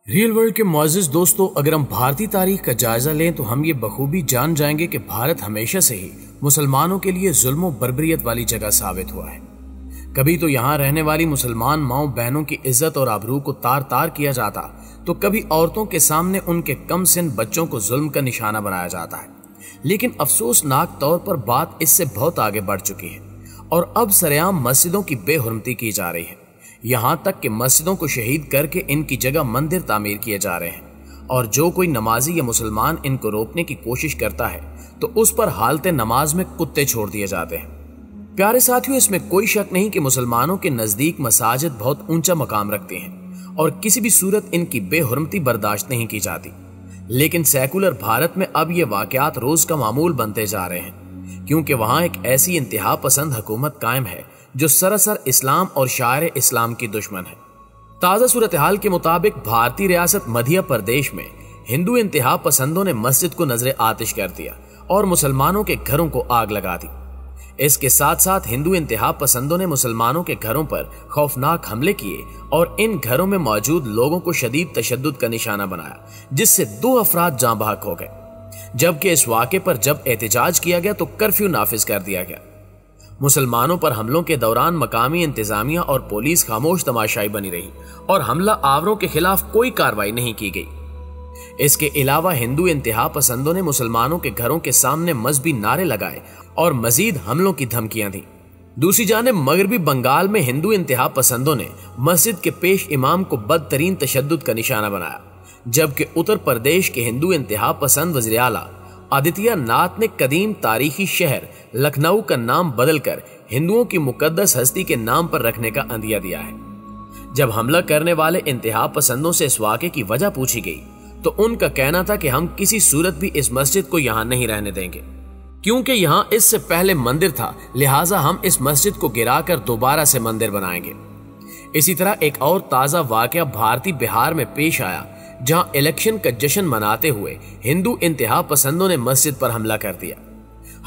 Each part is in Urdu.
ریل ورلڈ کے معزز دوستو، اگر ہم بھارتی تاریخ کا جائزہ لیں تو ہم یہ بخوبی جان جائیں گے کہ بھارت ہمیشہ سے ہی مسلمانوں کے لیے ظلم و بربریت والی جگہ ثابت ہوا ہے۔ کبھی تو یہاں رہنے والی مسلمان ماؤں بہنوں کی عزت اور آبرو کو تار تار کیا جاتا، تو کبھی عورتوں کے سامنے ان کے کم سن بچوں کو ظلم کا نشانہ بنایا جاتا ہے۔ لیکن افسوسناک طور پر بات اس سے بہت آگے بڑھ چکی ہے اور اب سرعام مسجدوں کی بے حرمتی کی جا رہی ہے، یہاں تک کہ مسجدوں کو شہید کر کے ان کی جگہ مندر تعمیر کیے جا رہے ہیں، اور جو کوئی نمازی یا مسلمان ان کو روکنے کی کوشش کرتا ہے تو اس پر حالت نماز میں کتے چھوڑ دیے جاتے ہیں۔ پیارے ساتھیوں، اس میں کوئی شک نہیں کہ مسلمانوں کے نزدیک مساجد بہت اونچا مقام رکھتے ہیں اور کسی بھی صورت ان کی بے حرمتی برداشت نہیں کی جاتی، لیکن سیکولر بھارت میں اب یہ واقعات روز کا معمول بنتے جا رہے ہیں، کیونکہ وہاں ایک ایسی انتہا پسند حکومت قائم ہے جو سراسر اسلام اور شاعر اسلام کی دشمن ہے۔ تازہ صورتحال کے مطابق بھارتی ریاست مدھیہ پردیش میں ہندو انتہا پسندوں نے مسجد کو نظر آتش کر دیا اور مسلمانوں کے گھروں کو آگ لگا دی۔ اس کے ساتھ ساتھ ہندو انتہا پسندوں نے مسلمانوں کے گھروں پر خوفناک حملے کیے اور ان گھروں میں موجود لوگوں کو شدید تشدد کا نشانہ بنایا، جس سے 2 افراد جاں بحق ہو گئے، جبکہ اس واقعے پر جب احتجاج کیا گیا تو کرفیو نافذ کر دیا گیا۔ مسلمانوں پر حملوں کے دوران مقامی انتظامیہ اور پولیس خاموش تماشائی بنی رہی اور حملہ آوروں کے خلاف کوئی کارروائی نہیں کی گئی۔ اس کے علاوہ ہندو انتہا پسندوں نے مسلمانوں کے گھروں کے سامنے مذہبی نعرے لگائے اور مزید حملوں کی دھمکیاں دیں۔ دوسری جانب مغربی بنگال میں ہندو انتہا پسندوں نے مسجد کے پیش امام کو بدترین تشدد کا نشانہ بنایا، جبکہ اتر پردیش کے ہندو انتہا پسند وزیر اعلیٰ آدتیہ ناتھ نے قدیم تاریخی شہر لکھنؤ کا نام بدل کر ہندوؤں کی مقدس ہستی کے نام پر رکھنے کا عندیہ دیا ہے۔ جب حملہ کرنے والے انتہا پسندوں سے اس واقعے کی وجہ پوچھی گئی تو ان کا کہنا تھا کہ ہم کسی صورت بھی اس مسجد کو یہاں نہیں رہنے دیں گے، کیونکہ یہاں اس سے پہلے مندر تھا، لہٰذا ہم اس مسجد کو گرا کر دوبارہ سے مندر بنائیں گے۔ اسی طرح ایک اور تازہ واقعہ بھارتی بہار میں پیش آیا، جہاں الیکشن کا جشن مناتے ہوئے ہندو انتہا پسندوں نے مسجد پر حملہ کر دیا۔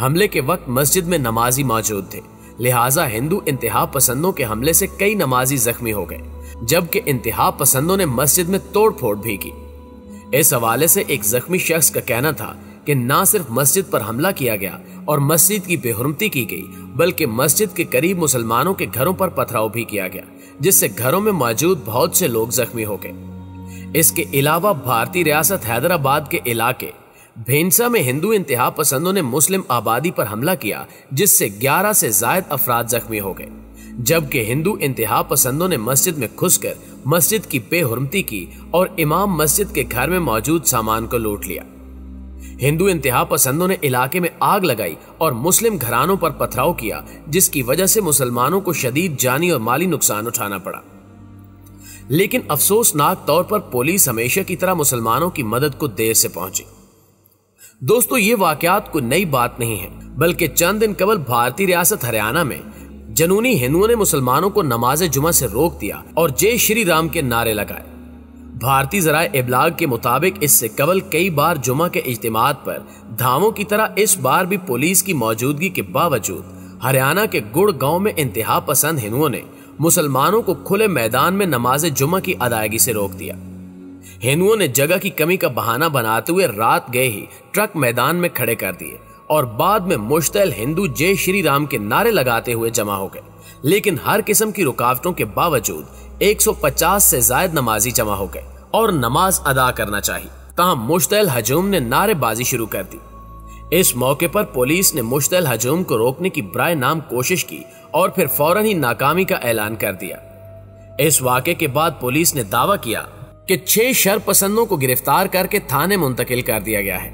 حملے کے وقت مسجد میں نمازی موجود تھے، لہٰذا ہندو انتہا پسندوں کے حملے سے کئی نمازی زخمی ہو گئے، جبکہ انتہا پسندوں نے مسجد میں توڑ پھوڑ بھی کی۔ اس حوالے سے ایک زخمی شخص کا کہنا تھا کہ نہ صرف مسجد پر حملہ کیا گیا اور مسجد کی بے حرمتی کی گئی، بلکہ مسجد کے قریب مسلمانوں کے گھروں پر پتھراؤ بھی کیا گیا، جس سے گھروں میں موجود بہت سے لوگ زخمی ہو گئے۔ اس کے علاوہ بھارتی ریاست حیدرآباد کے علاقے بھینسا میں ہندو انتہا پسندوں نے مسلم آبادی پر حملہ کیا، جس سے 11 سے زائد افراد زخمی ہو گئے، جبکہ ہندو انتہا پسندوں نے مسجد میں گھس کر مسجد کی بے حرمتی کی اور امام مسجد کے گھر میں موجود سامان کو لوٹ لیا۔ ہندو انتہا پسندوں نے علاقے میں آگ لگائی اور مسلم گھرانوں پر پتھراؤ کیا، جس کی وجہ سے مسلمانوں کو شدید جانی اور مالی نقصان اٹھانا پڑا۔ لیکن افسوسناک طور پر پولیس ہمیشہ کی طرح مسلمانوں کی مدد کو دیر سے پہنچی۔ دوستو، یہ واقعات کوئی نئی بات نہیں ہے، بلکہ چند دن قبل بھارتی ریاست ہریانہ میں جنونی ہندوؤں نے مسلمانوں کو نماز جمعہ سے روک دیا اور جے شری رام کے نعرے لگائے۔ بھارتی ذرائع ابلاغ کے مطابق اس سے قبل کئی بار جمعہ کے اجتماعات پر دھاووں کی طرح اس بار بھی پولیس کی موجودگی کے باوجود ہریانہ کے گڑ گاؤں میں انتہا پسند ہندوؤں نے مسلمانوں کو کھلے میدان میں نماز جمعہ کی ادائیگی سے روک دیا۔ ہندوؤں نے جگہ کی کمی کا بہانہ بناتے ہوئے رات گئے ہی ٹرک میدان میں کھڑے کر دیے اور بعد میں مشتعل ہندو جے شری رام کے نعرے لگاتے ہوئے جمع ہو گئے، لیکن ہر قسم کی رکاوٹوں کے باوجود 150 سے زائد نمازی جمع ہو گئے اور نماز ادا کرنا چاہی، تاہم مشتعل ہجوم نے نعرے بازی شروع کر دی۔ اس موقع پر پولیس نے مشتعل ہجوم کو روکنے کی برائے نام کوشش کی اور پھر فوراً ہی ناکامی کا اعلان کر دیا۔ اس واقعے کے بعد پولیس نے دعویٰ کیا کہ 6 شر پسندوں کو گرفتار کر کے تھانے منتقل کر دیا گیا ہے۔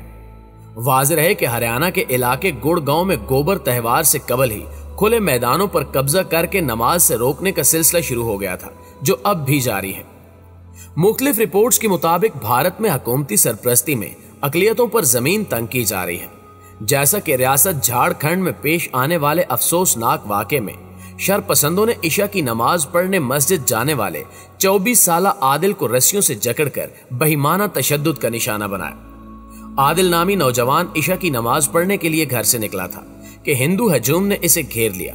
واضح ہے کہ ہریانہ کے علاقے گڑ گاؤں میں گوبر تہوار سے قبل ہی کھلے میدانوں پر قبضہ کر کے نماز سے روکنے کا سلسلہ شروع ہو گیا تھا، جو اب بھی جاری ہے۔ مختلف رپورٹس کے مطابق بھارت میں حکومتی سرپرستی میں اقلیتوں پر زمین تنگ کی جا رہی ہے، جیسا کہ ریاست جھارکھنڈ میں پیش آنے والے افسوسناک واقعے میں شر پسندوں نے عشاء کی نماز پڑھنے مسجد جانے والے 24 سالہ عادل کو رسیوں سے جکڑ کر بہیمانہ تشدد کا نشانہ بنایا۔ عادل نامی نوجوان عشاء کی نماز پڑھنے کے لیے گھر سے نکلا تھا کہ ہندو ہجوم نے اسے گھیر لیا،